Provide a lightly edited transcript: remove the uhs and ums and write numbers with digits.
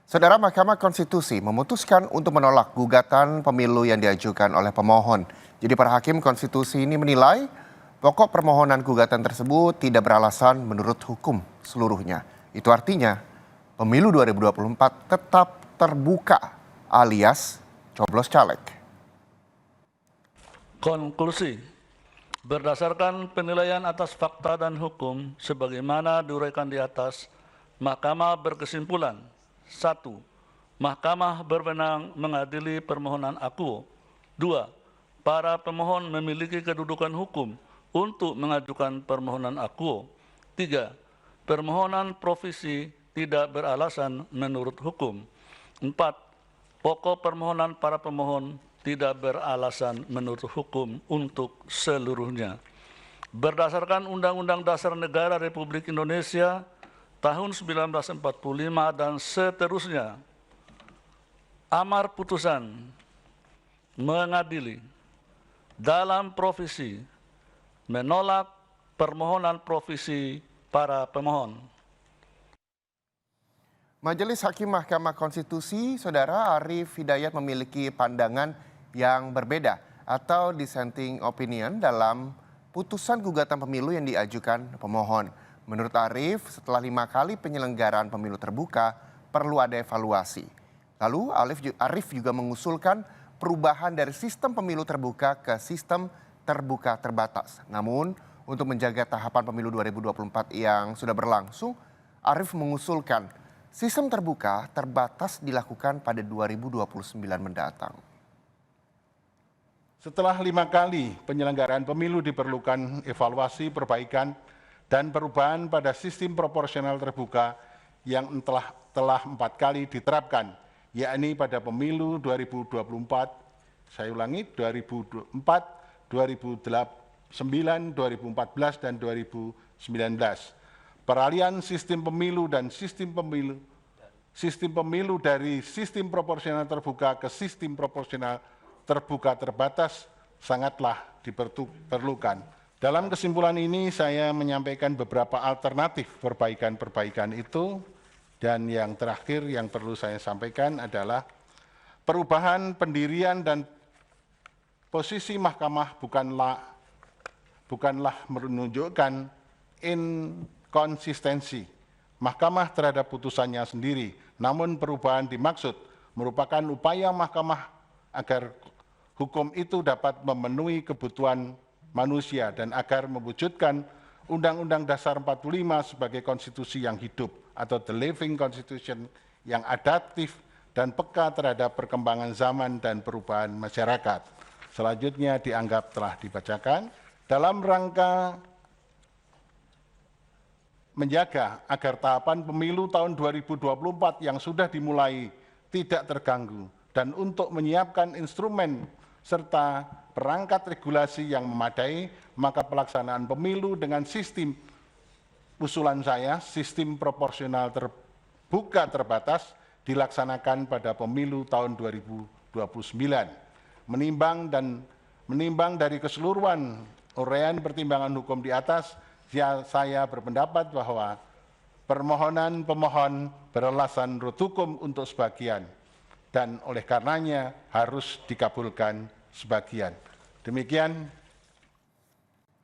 Saudara, Mahkamah Konstitusi memutuskan untuk menolak gugatan pemilu yang diajukan oleh pemohon. Jadi para hakim konstitusi ini menilai pokok permohonan gugatan tersebut tidak beralasan menurut hukum seluruhnya. Itu artinya pemilu 2024 tetap terbuka alias coblos caleg. Konklusi, berdasarkan penilaian atas fakta dan hukum sebagaimana diuraikan di atas, Mahkamah berkesimpulan: 1. Mahkamah berwenang mengadili permohonan akuo. 2. Para pemohon memiliki kedudukan hukum untuk mengajukan permohonan akuo. 3. Permohonan provisi tidak beralasan menurut hukum. 4. Pokok permohonan para pemohon tidak beralasan menurut hukum untuk seluruhnya. Berdasarkan Undang-Undang Dasar Negara Republik Indonesia tahun 1945 dan seterusnya, amar putusan mengadili dalam provisi menolak permohonan provisi para pemohon. Majelis Hakim Mahkamah Konstitusi, Saudara Arief Hidayat memiliki pandangan yang berbeda atau dissenting opinion dalam putusan gugatan pemilu yang diajukan pemohon. Menurut Arief, setelah 5 kali penyelenggaraan pemilu terbuka, perlu ada evaluasi. Lalu Arief juga mengusulkan perubahan dari sistem pemilu terbuka ke sistem terbuka terbatas. Namun, untuk menjaga tahapan pemilu 2024 yang sudah berlangsung, Arief mengusulkan sistem terbuka terbatas dilakukan pada 2029 mendatang. Setelah 5 kali penyelenggaraan pemilu diperlukan evaluasi, perbaikan, dan perubahan pada sistem proporsional terbuka yang telah 4 kali diterapkan, yakni pada pemilu 2024, saya ulangi, 2004, 2009, 2014, dan 2019. Peralihan sistem pemilu dan sistem pemilu dari sistem proporsional terbuka ke sistem proporsional terbuka terbatas sangatlah diperlukan. Dalam kesimpulan ini saya menyampaikan beberapa alternatif perbaikan-perbaikan itu, dan yang terakhir yang perlu saya sampaikan adalah perubahan pendirian dan posisi mahkamah bukanlah menunjukkan inkonsistensi mahkamah terhadap putusannya sendiri, namun perubahan dimaksud merupakan upaya mahkamah agar hukum itu dapat memenuhi kebutuhan manusia dan agar mewujudkan Undang-Undang Dasar 45 sebagai konstitusi yang hidup atau the living constitution yang adaptif dan peka terhadap perkembangan zaman dan perubahan masyarakat. Selanjutnya dianggap telah dibacakan dalam rangka menjaga agar tahapan pemilu tahun 2024 yang sudah dimulai tidak terganggu dan untuk menyiapkan instrumen serta perangkat regulasi yang memadai, maka pelaksanaan pemilu dengan sistem usulan saya, sistem proporsional terbuka terbatas dilaksanakan pada pemilu tahun 2029. Menimbang dari keseluruhan uraian pertimbangan hukum di atas, saya berpendapat bahwa permohonan pemohon beralasan menurut hukum untuk sebagian dan oleh karenanya harus dikabulkan sebagian. Demikian